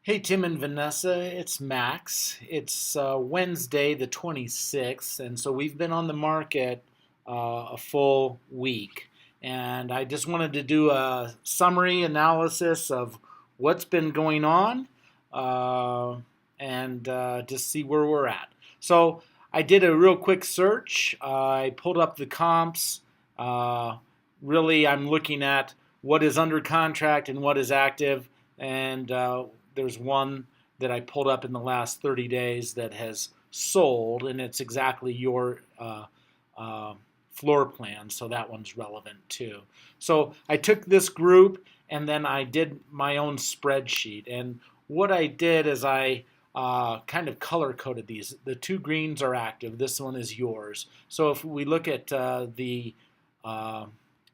Hey, Tim and Vanessa, it's Max. It's Wednesday, the 26th, and so we've been on the market a full week. And I just wanted to do a summary analysis of what's been going on uh, and just see where we're at. So I did a real quick search. I pulled up the comps. Uh, Really, I'm looking at what is under contract and what is active, and there's one that I pulled up in the last 30 days that has sold, and it's exactly your uh, floor plan, so that one's relevant too. So I took this group and then I did my own spreadsheet. And what I did is I kind of color coded these. The two greens are active, this one is yours. So if we look at the uh,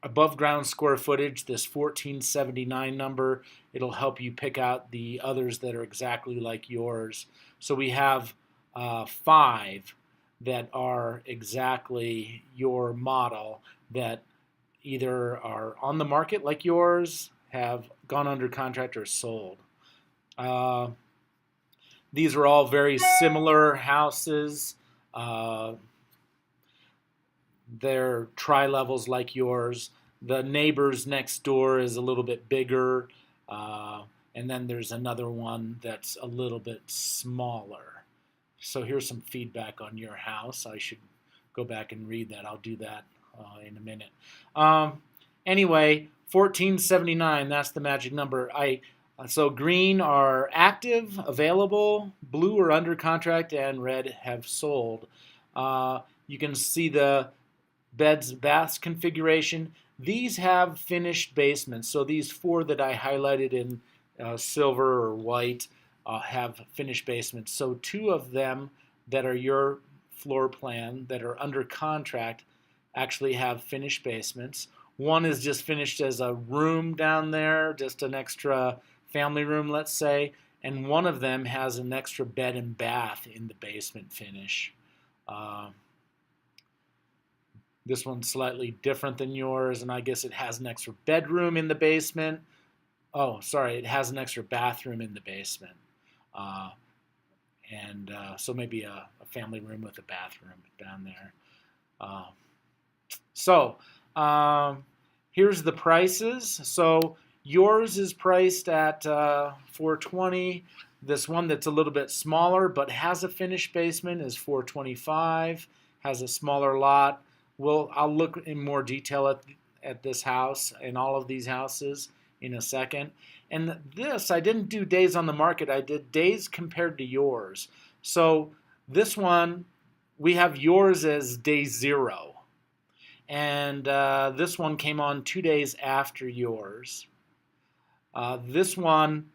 above ground square footage, this 1479 number, it'll help you pick out the others that are exactly like yours. So we have five that are exactly your model that either are on the market like yours, have gone under contract, or sold. Uh, these are all very similar houses. Uh, they're tri levels like yours. The neighbors next door is a little bit bigger, uh, and then there's another one that's a little bit smaller. So here's some feedback on your house. I should go back and read that. I'll do that in a minute. Um, anyway, 1479, that's the magic number. So green are active, available, blue are under contract, and red have sold. You can see the beds, baths configuration. These have finished basements. So these four that I highlighted in silver or white have finished basements. So two of them that are your floor plan that are under contract actually have finished basements. One is just finished as a room down there, just an extra family room, let's say, and one of them has an extra bed and bath in the basement finish. Uh, this one's slightly different than yours, and I guess it has an extra bedroom in the basement. Oh, sorry, it has an extra bathroom in the basement. Uh, and so maybe a family room with a bathroom down there. Uh, so um, here's the prices. So yours is priced at 420. This one that's a little bit smaller but has a finished basement is 425. Has a smaller lot. I'll look in more detail at this house and all of these houses in a second. And this, I didn't do days on the market. I did days compared to yours. So this one, we have yours as day zero. And this one came on 2 days after yours. This one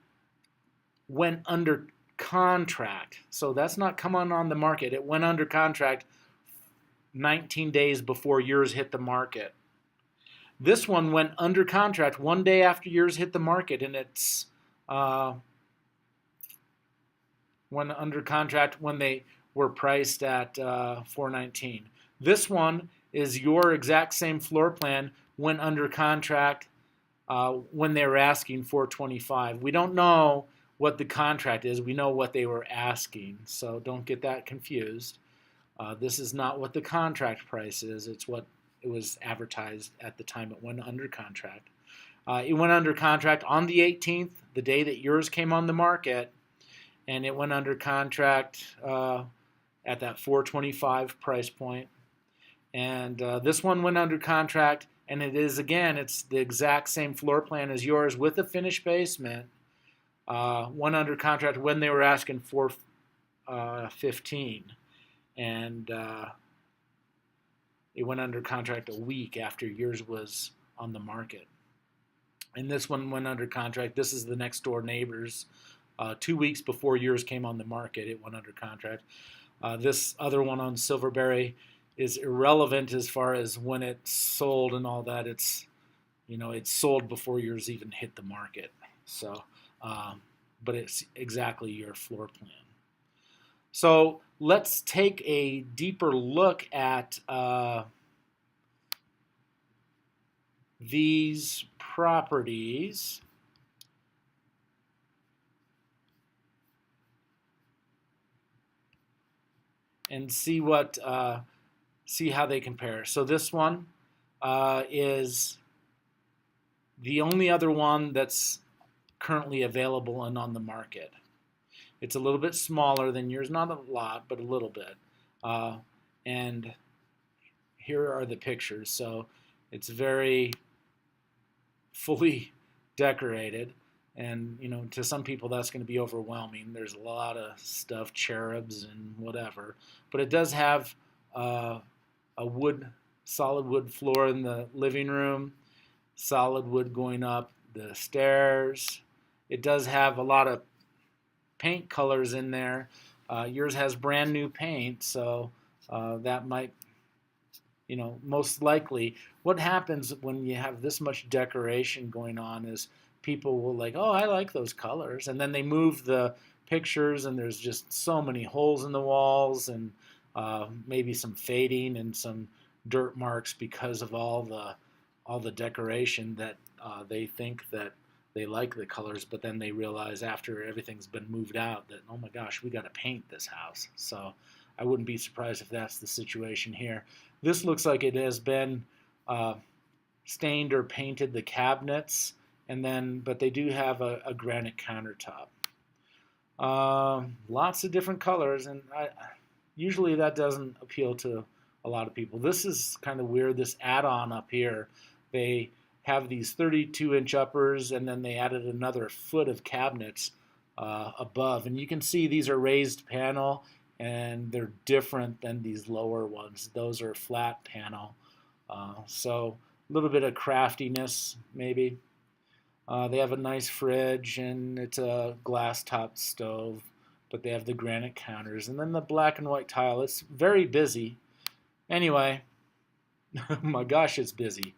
went under contract. So that's not come on the market. It went under contract 19 days before yours hit the market. This one went under contract 1 day after yours hit the market, and it's went under contract when they were priced at 419. This one is your exact same floor plan, went under contract when they were asking 425. We don't know what the contract is. We know what they were asking, so don't get that confused. This is not what the contract price is. It's what it was advertised at the time it went under contract. It went under contract on the 18th, the day that yours came on the market, and it went under contract at that 425 price point. And this one went under contract, and it is, again, it's the exact same floor plan as yours with a finished basement. Went under contract when they were asking 415, and it went under contract a week after yours was on the market. And this one went under contract. This is the next door neighbors. 2 weeks before yours came on the market, it went under contract. This other one on Silverberry is irrelevant as far as when it sold and all that. It's sold before yours even hit the market. So, but it's exactly your floor plan. So let's take a deeper look at these properties. and see how they compare. So this one is the only other one that's currently available and on the market. It's a little bit smaller than yours, not a lot, but a little bit. And here are the pictures. So it's very fully decorated. And, to some people that's going to be overwhelming. There's a lot of stuff, cherubs and whatever. But it does have a solid wood floor in the living room, solid wood going up the stairs. It does have a lot of paint colors in there. Yours has brand new paint, so that might, most likely. What happens when you have this much decoration going on is people will like, oh, I like those colors, and then they move the pictures, and there's just so many holes in the walls, and maybe some fading and some dirt marks because of all the decoration that they think that they like the colors, but then they realize after everything's been moved out that, oh my gosh, we got to paint this house. So I wouldn't be surprised if that's the situation here. This looks like it has been stained or painted the cabinets, but they do have a granite countertop. Lots of different colors, and usually that doesn't appeal to a lot of people. This is kind of weird, this add-on up here. They have these 32-inch uppers, and then they added another foot of cabinets above. And you can see these are raised panel, and they're different than these lower ones. Those are flat panel. So a little bit of craftiness, maybe. They have a nice fridge, and it's a glass-topped stove, but they have the granite counters. And then the black and white tile. It's very busy. Anyway, oh my gosh, it's busy.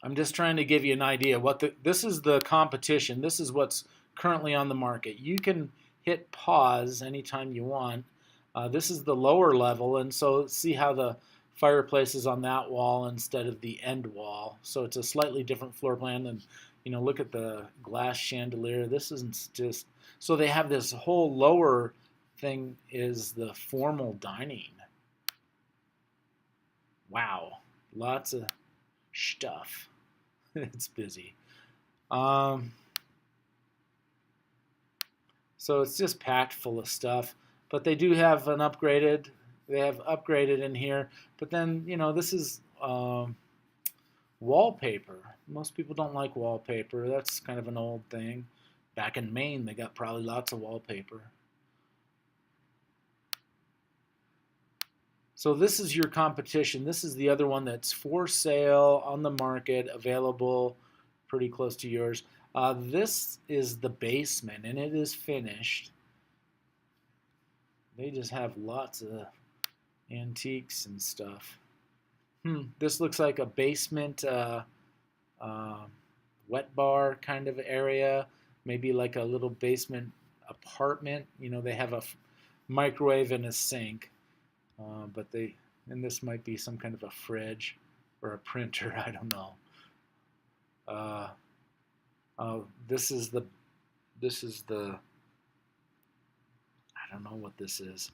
I'm just trying to give you an idea. This is the competition. This is what's currently on the market. You can hit pause anytime you want. This is the lower level, and so see how the fireplace is on that wall instead of the end wall. So it's a slightly different floor plan. And look at the glass chandelier. This isn't just so they have this whole lower thing is the formal dining. Wow, lots of stuff. It's busy. So it's just packed full of stuff. But they do have they have upgraded in here. But then, this is wallpaper. Most people don't like wallpaper. That's kind of an old thing. Back in Maine, they got probably lots of wallpaper. So this is your competition. This is the other one that's for sale, on the market, available, pretty close to yours. This is the basement, and it is finished. They just have lots of antiques and stuff. This looks like a basement wet bar kind of area, maybe like a little basement apartment. They have a microwave and a sink. And this might be some kind of a fridge or a printer. I don't know. This is the. I don't know what this is.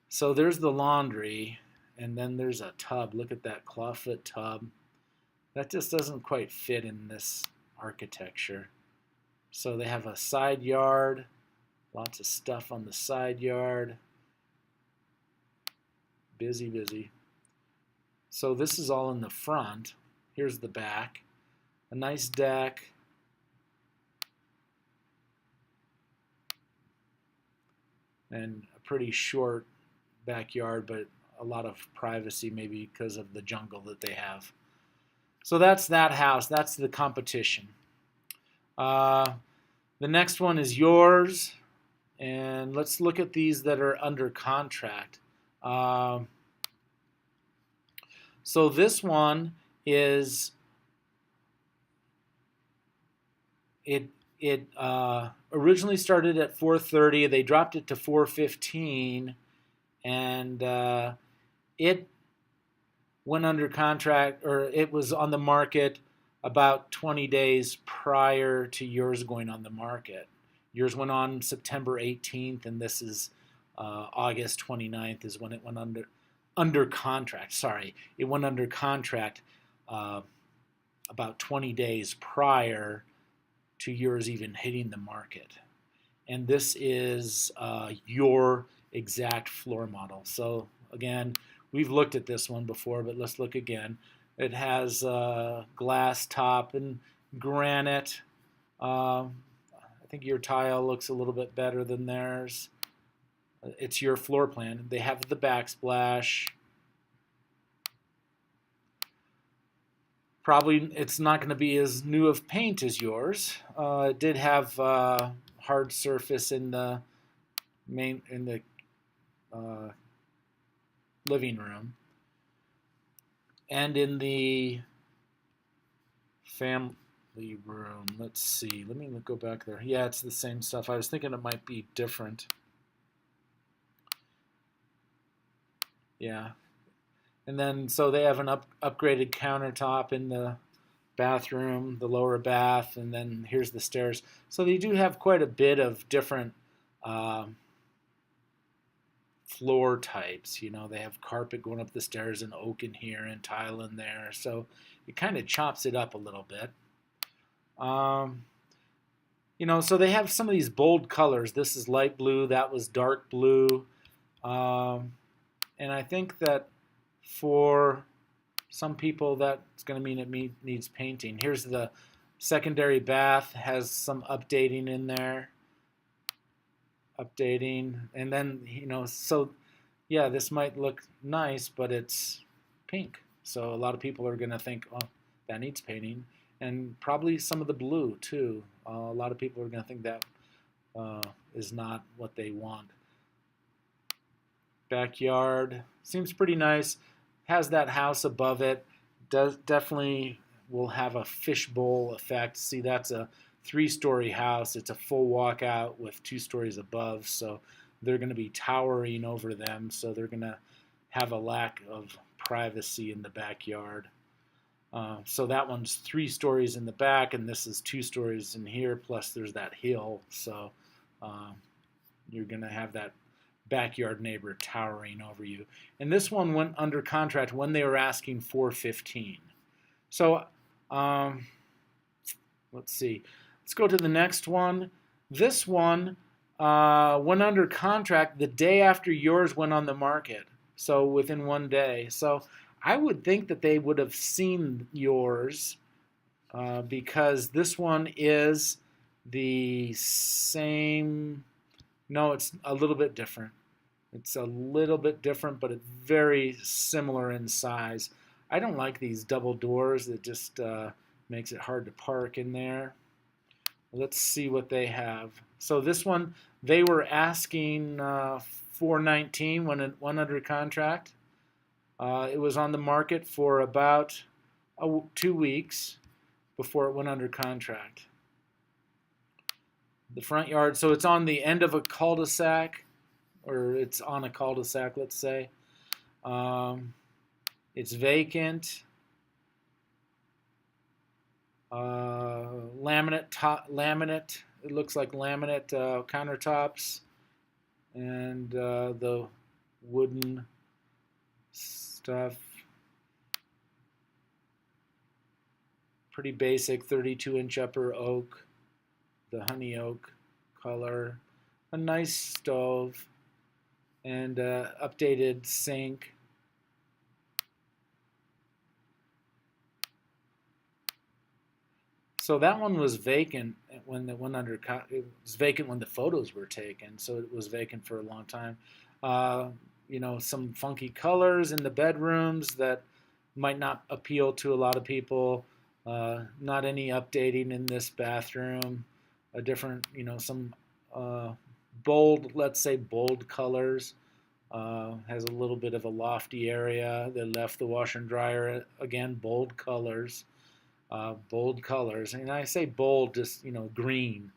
So there's the laundry, and then there's a tub. Look at that clawfoot tub. That just doesn't quite fit in this architecture. So they have a side yard. Lots of stuff on the side yard. Busy, busy. So this is all in the front. Here's the back. A nice deck. And a pretty short backyard, but a lot of privacy maybe because of the jungle that they have. So that's that house. That's the competition. The next one is yours. And let's look at these that are under contract. So this one is it originally started at $430. They dropped it to $415, and it went under contract, or it was on the market about 20 days prior to yours going on the market. Yours went on September 18th, and this is August 29th is when it went under contract. Sorry, it went under contract uh, about 20 days prior to yours even hitting the market. And this is your exact floor model. So again, we've looked at this one before, but let's look again. It has glass top and granite. I think your tile looks a little bit better than theirs. It's your floor plan. They have the backsplash. Probably it's not going to be as new of paint as yours. It did have hard surface in the uh, living room, and in the family room. Let's see. Let me go back there. Yeah, it's the same stuff. I was thinking it might be different. Yeah. And then, so they have an upgraded countertop in the bathroom, the lower bath, and then here's the stairs. So they do have quite a bit of different floor types. You know, they have carpet going up the stairs and oak in here and tile in there. So it kind of chops it up a little bit. You know, so they have some of these bold colors. This is light blue. That was dark blue. And I think that for some people, that's going to mean it needs painting. Here's the secondary bath, has some updating in there. Updating. And then, you know, so yeah, this might look nice, but it's pink. So a lot of people are going to think, oh, that needs painting. And probably some of the blue, too. A lot of people are going to think that is not what they want. Backyard seems pretty nice. Has that house above it. Does definitely will have a fishbowl effect. See, that's a 3-story house. It's a full walkout with 2 stories above, so they're going to be towering over them. So they're going to have a lack of privacy in the backyard. So that one's 3 stories in the back, and this is 2 stories in here. Plus, there's that hill. So you're going to have that backyard neighbor towering over you. And this one went under contract when they were asking $415. So let's see. Let's go to the next one. This one went under contract the day after yours went on the market. So within 1 day. So I would think that they would have seen yours because this one is the same. No, it's a little bit different. It's a little bit different, but it's very similar in size. I don't like these double doors. It just makes it hard to park in there. Let's see what they have. So this one, they were asking $419 when it went under contract. It was on the market for about 2 weeks before it went under contract. The front yard, so it's on the end of a cul-de-sac, or it's on a cul-de-sac, let's say. It's vacant. Laminate. It looks like laminate countertops, and the wooden stuff. Pretty basic, 32-inch upper oak. The honey oak color, a nice stove, and updated sink. So that one was vacant when it went under. It was vacant when the photos were taken, so it was vacant for a long time. You know, some funky colors in the bedrooms that might not appeal to a lot of people. Not any updating in this bathroom. A different, you know, some bold, let's say bold colors. Has a little bit of a lofty area. They left the washer and dryer, again, bold colors. And I say bold, just, you know, green,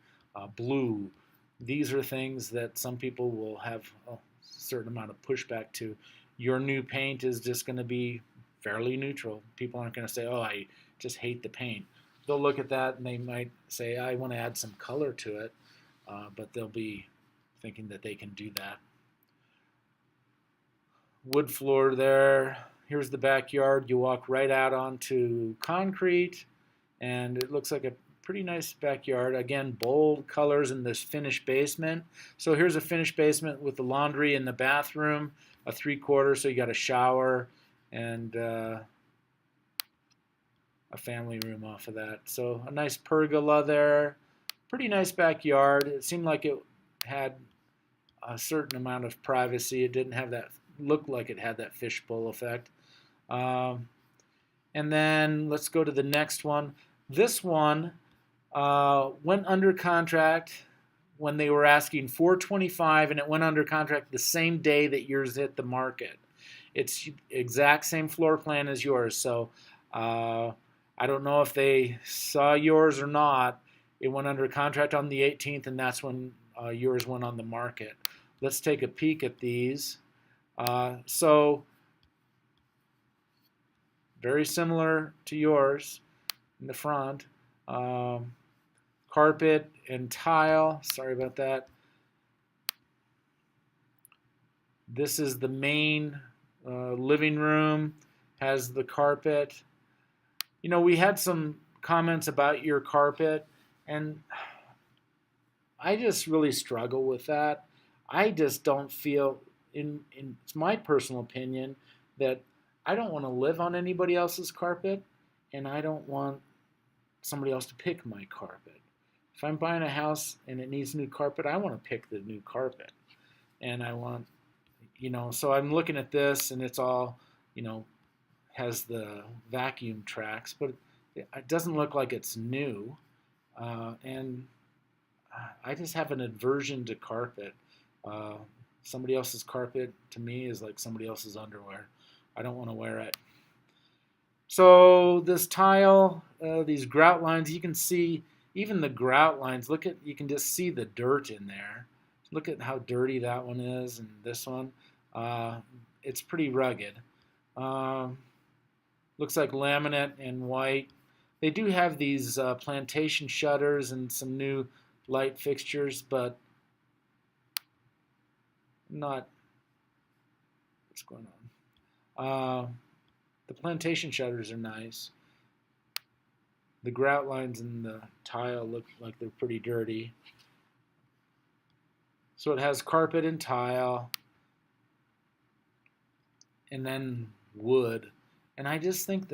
blue. These are things that some people will have a certain amount of pushback to. Your new paint is just going to be fairly neutral. People aren't going to say, oh, I just hate the paint. They'll look at that and they might say, I want to add some color to it, but they'll be thinking that they can do that. wood floor there. Here's the backyard. You walk right out onto concrete, and it looks like a pretty nice backyard. Again, bold colors in this finished basement. So here's a finished basement with the laundry in the bathroom, a 3/4, so you got a shower and a family room off of that. So a nice pergola there. Pretty nice backyard. It seemed like it had a certain amount of privacy. It didn't have that, look like it had that fishbowl effect. Um, and then let's go to the next one. This one went under contract when they were asking $425, and it went under contract the same day that yours hit the market. It's exact same floor plan as yours. So I don't know if they saw yours or not. It went under contract on the 18th, and that's when yours went on the market. Let's take a peek at these. So very similar to yours in the front. Carpet and tile. Sorry about that. This is the main living room. Has the carpet. You know, we had some comments about your carpet, and I just really struggle with that. I just don't feel, it's my personal opinion, that I don't want to live on anybody else's carpet, and I don't want somebody else to pick my carpet. If I'm buying a house and it needs new carpet, I want to pick the new carpet. And I want, so I'm looking at this, and it's all, has the vacuum tracks, but it doesn't look like it's new. And I just have an aversion to carpet. Somebody else's carpet to me is like somebody else's underwear. I don't want to wear it. So this tile, these grout lines, you can see even the grout lines. You can just see the dirt in there. Look at how dirty that one is, and this one. It's pretty rugged. Looks like laminate and white. They do have these plantation shutters and some new light fixtures, but not. What's going on? The plantation shutters are nice. The grout lines in the tile look like they're pretty dirty. So it has carpet and tile, and then wood. And I just think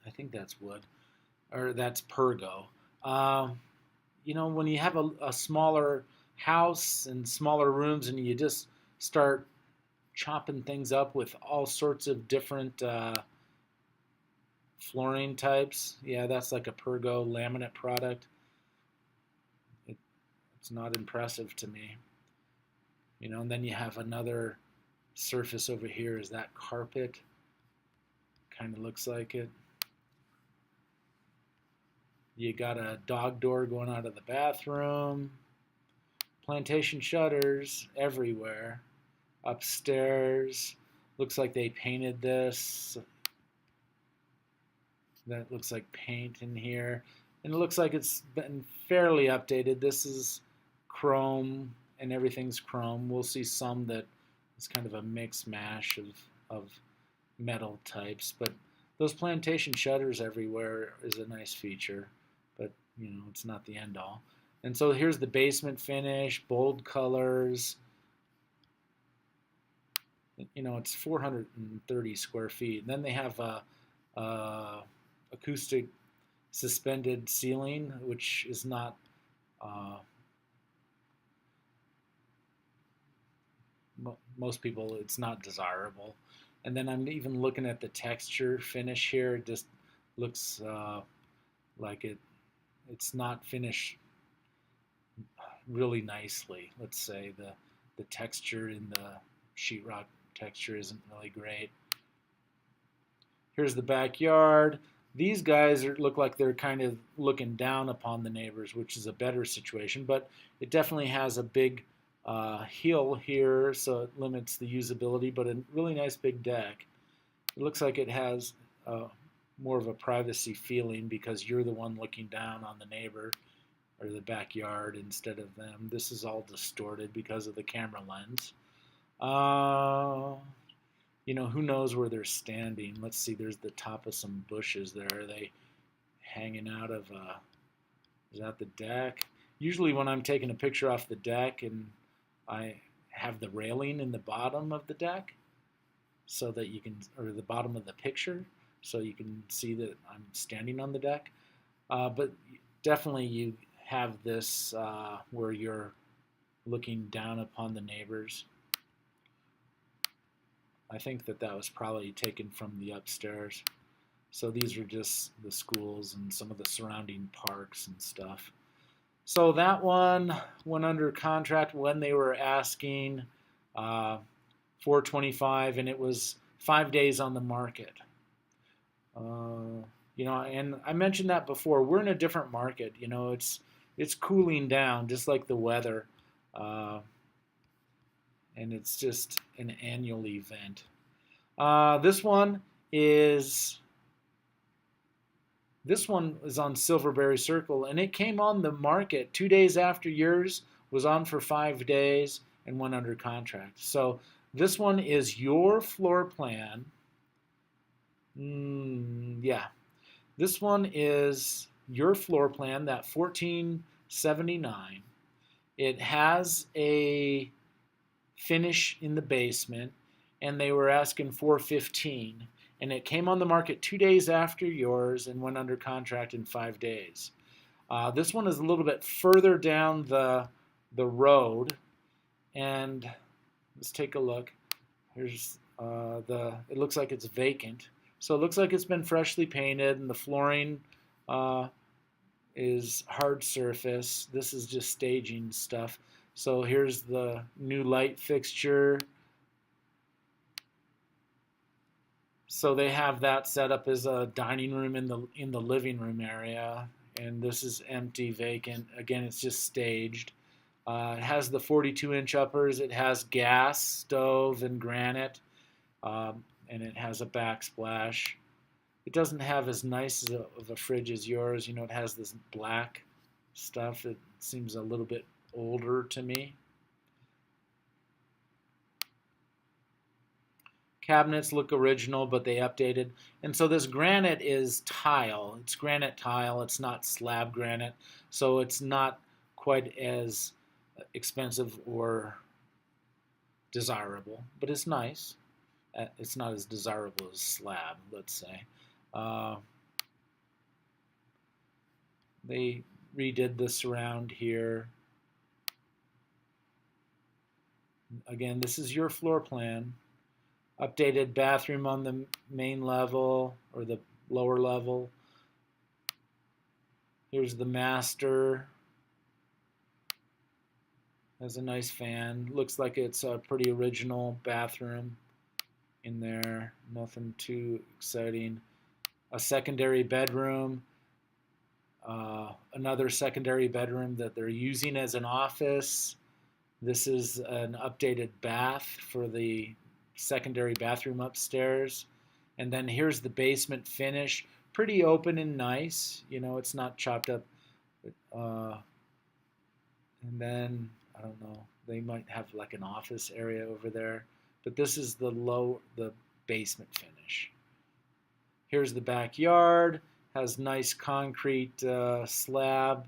I think that's wood, or that's Pergo. When you have a smaller house and smaller rooms, and you just start chopping things up with all sorts of different flooring types, yeah, that's like a Pergo laminate product. It's not impressive to me. And then you have another surface over here. Is that carpet? Kind of looks like it. You got a dog door going out of the bathroom. Plantation shutters everywhere. Upstairs. Looks like they painted this. That looks like paint in here. And it looks like it's been fairly updated. This is chrome, and everything's chrome. We'll see some that is kind of a mix mash of metal types, but those plantation shutters everywhere is a nice feature, but it's not the end all. And so here's the basement finish, bold colors. It's 430 square feet. And then they have a acoustic suspended ceiling, which is not most people, it's not desirable. And then I'm even looking at the texture finish here. It just looks like it's not finished really nicely. Let's say the texture in the sheetrock texture isn't really great. Here's the backyard. These guys look like they're kind of looking down upon the neighbors, which is a better situation, but it definitely has a big hill here, so it limits the usability, but a really nice big deck. It looks like it has more of a privacy feeling because you're the one looking down on the neighbor or the backyard instead of them. This is all distorted because of the camera lens. who knows where they're standing. Let's see, there's the top of some bushes there. Are they hanging out of, is that the deck? Usually when I'm taking a picture off the deck and I have the railing in the bottom of the deck so that you can, or the bottom of the picture, so you can see that I'm standing on the deck. But definitely you have this where you're looking down upon the neighbors. I think that was probably taken from the upstairs. So these are just the schools and some of the surrounding parks and stuff. So that one went under contract when they were asking $425, and it was 5 days on the market. And I mentioned that before. We're in a different market. It's cooling down, just like the weather, and it's just an annual event. This one is on Silverberry Circle, and it came on the market 2 days after yours was on for 5 days and went under contract. So this one is your floor plan. Yeah, this one is your floor plan, that $1,479. It has a finish in the basement, and they were asking $415. And it came on the market 2 days after yours and went under contract in 5 days. This one is a little bit further down the road, and let's take a look. Here's it looks like it's vacant. So it looks like it's been freshly painted, and the flooring is hard surface. This is just staging stuff. So here's the new light fixture. So they have that set up as a dining room in the living room area, and this is empty, vacant. Again, it's just staged. It has the 42-inch uppers. It has gas stove and granite, and it has a backsplash. It doesn't have as nice of a fridge as yours. It has this black stuff. It seems a little bit older to me. Cabinets look original, but they updated. And so this granite is tile. It's granite tile. It's not slab granite. So it's not quite as expensive or desirable, but it's nice. It's not as desirable as slab, let's say. They redid the surround here. Again, this is your floor plan. Updated bathroom on the main level or the lower level. Here's the master. Has a nice fan. Looks like it's a pretty original bathroom in there. Nothing too exciting. A secondary bedroom. Another secondary bedroom that they're using as an office. This is an updated bath for the secondary bathroom upstairs. And then here's the basement finish. Pretty open and nice. It's not chopped up. And then, I don't know, they might have like an office area over there. But this is the basement finish. Here's the backyard. Has nice concrete slab.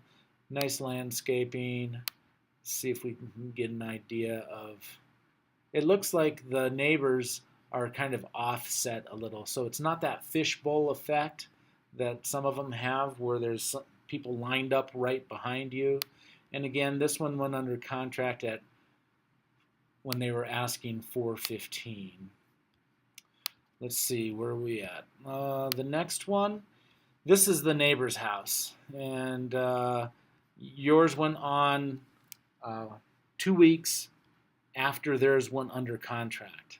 Nice landscaping. Let's see if we can get an idea of... It looks like the neighbors are kind of offset a little. So it's not that fishbowl effect that some of them have where there's people lined up right behind you. And again, this one went under contract when they were asking $415. Let's see, where are we at? The next one, this is the neighbor's house. And yours went on 2 weeks after theirs went under contract.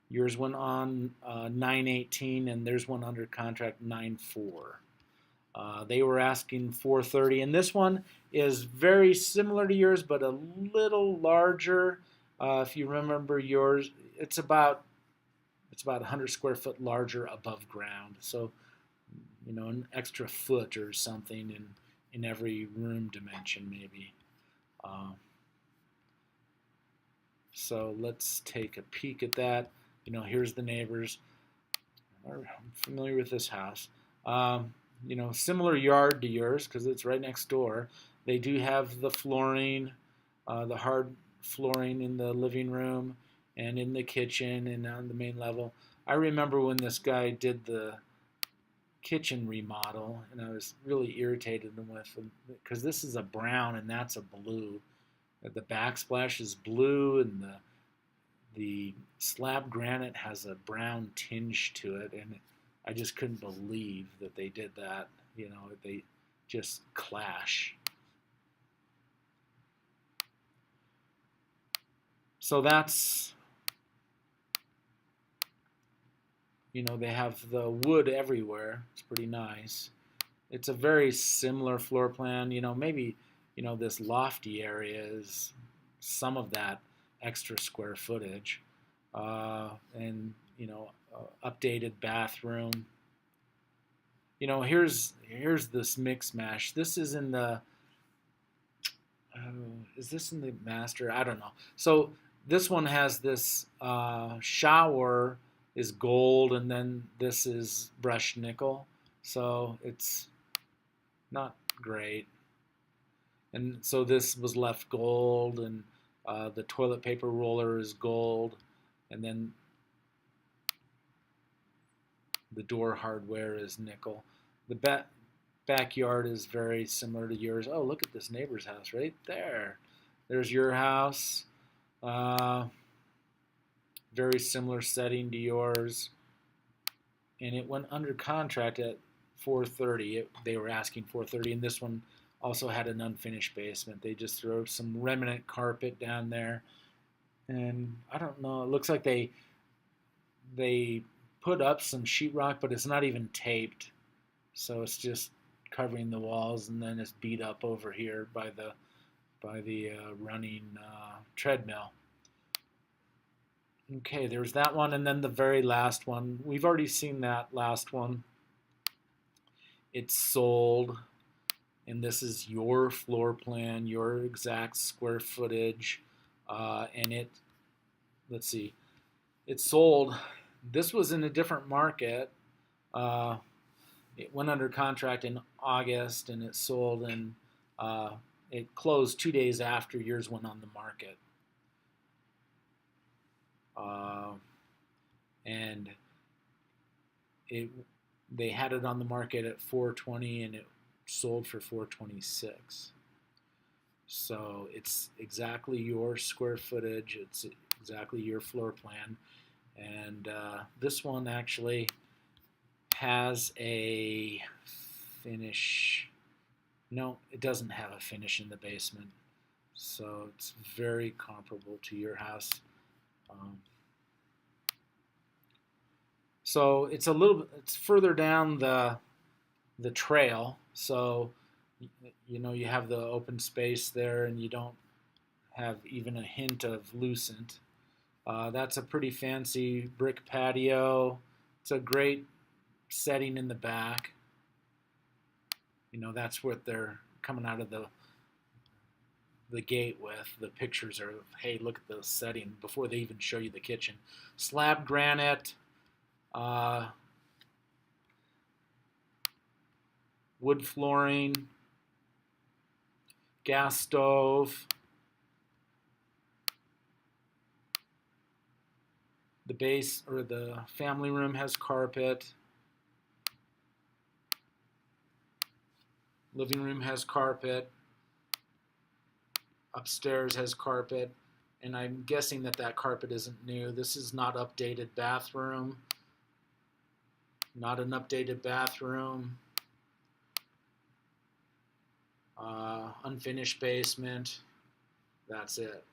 Yours went on 9/18, and theirs went under contract 9/4. They were asking $430, and this one is very similar to yours, but a little larger. If you remember yours, it's about 100 square foot larger above ground. So, an extra foot or something in every room dimension, maybe. So let's take a peek at that. Here's the neighbors. I'm familiar with this house. Similar yard to yours because it's right next door. They do have the flooring, the hard flooring in the living room and in the kitchen and on the main level. I remember when this guy did the kitchen remodel, and I was really irritated with him because this is a brown and that's a blue. The backsplash is blue, and the slab granite has a brown tinge to it, and I just couldn't believe that they did that. They just clash. So that's, they have the wood everywhere. It's pretty nice. It's a very similar floor plan. Maybe, this lofty area is some of that extra square footage. And, updated bathroom. Here's this mix mash. This is in the, is this in the master? I don't know. So this one has this shower is gold, and then this is brushed nickel. So it's not great. And so this was left gold, and the toilet paper roller is gold, and then the door hardware is nickel. The backyard is very similar to yours. Oh, look at this neighbor's house right there. There's your house. Very similar setting to yours. And it went under contract at $430. They were asking $430, and this one also had an unfinished basement. They just threw some remnant carpet down there, and I don't know. It looks like they put up some sheetrock, but it's not even taped, so it's just covering the walls, and then it's beat up over here by the running treadmill. Okay, there's that one, and then the very last one. We've already seen that last one. It's sold, and this is your floor plan, your exact square footage, and let's see, it's sold. This was in a different market. It went under contract in August, and it sold, and it closed 2 days after yours went on the market. And they had it on the market at $420, and it sold for $426. So it's exactly your square footage. It's exactly your floor plan. And this one actually has a finish. No, it doesn't have a finish in the basement. So it's very comparable to your house. So it's it's further down the trail. So you have the open space there, and you don't have even a hint of lucent. That's a pretty fancy brick patio. It's a great setting in the back. That's what they're coming out of the gate with. The pictures are, hey, look at the setting before they even show you the kitchen. Slab granite, wood flooring, gas stove. The base or the family room has carpet. Living room has carpet. Upstairs has carpet. And I'm guessing that carpet isn't new. This is not updated bathroom. Not an updated bathroom. Unfinished basement. That's it.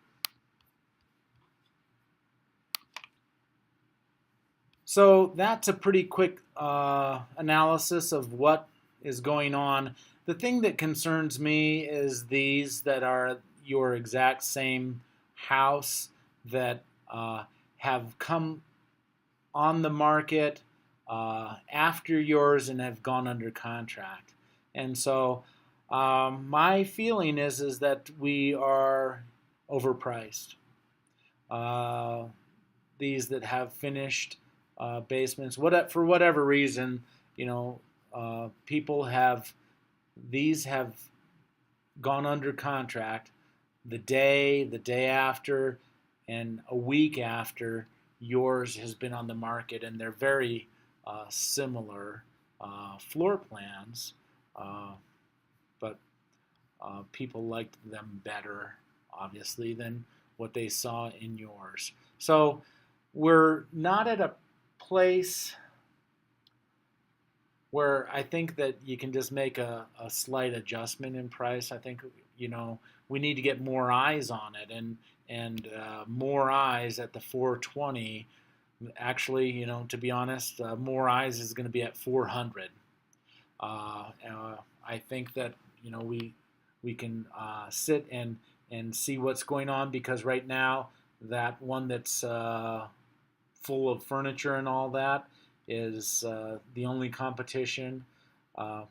So that's a pretty quick analysis of what is going on. The thing that concerns me is these that are your exact same house that have come on the market after yours and have gone under contract. And so my feeling is that we are overpriced. these that have finished basements, for whatever reason, you know, people have these have gone under contract the day after, and a week after yours has been on the market, and they're very similar floor plans, uh, but people liked them better, obviously, than what they saw in yours. So we're not at a place where I think that you can just make a slight adjustment in price. I think, you know, we need to get more eyes on it, and more eyes at the 420. Actually, you know, to be honest, more eyes is going to be at 400. I think that, you know, we can sit and see what's going on, because right now that one that's full of furniture and all that is the only competition. Uh,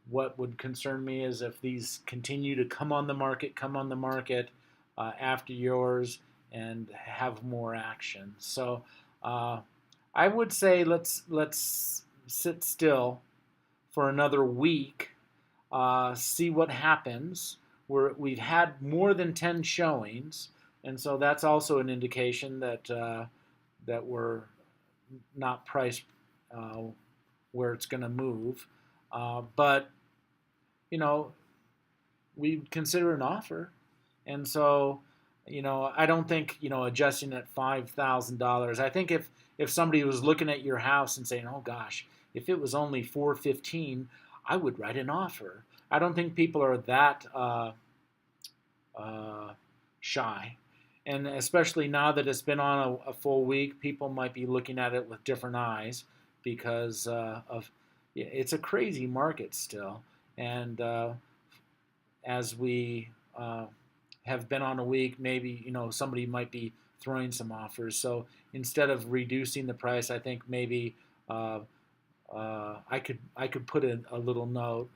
what would concern me is if these continue to come on the market after yours and have more action. So I would say let's sit still for another week, see what happens. We've had more than 10 showings, and so that's also an indication that we're not priced uh, where it's going to move. But you know, we consider an offer, and so you know, I don't think, you know, adjusting at $5,000. I think if somebody was looking at your house and saying, "Oh gosh, if it was only 415, I would write an offer." I don't think people are that uh, shy. And especially now that it's been on a full week, people might be looking at it with different eyes, because of yeah, it's a crazy market still. And as we have been on a week, maybe, you know, somebody might be throwing some offers. So instead of reducing the price, I think maybe uh, I could put in a little note,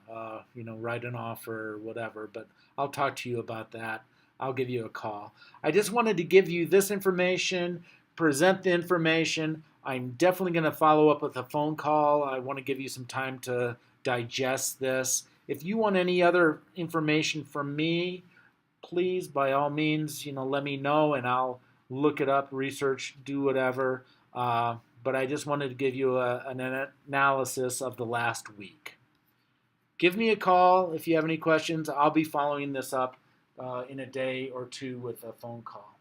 you know, write an offer or whatever. But I'll talk to you about that. I'll give you a call. I just wanted to give you this information, present the information. I'm definitely going to follow up with a phone call. I want to give you some time to digest this. If you want any other information from me, please, by all means, you know, let me know, and I'll look it up, research, do whatever. But I just wanted to give you an analysis of the last week. Give me a call if you have any questions. I'll be following this up in a day or two with a phone call.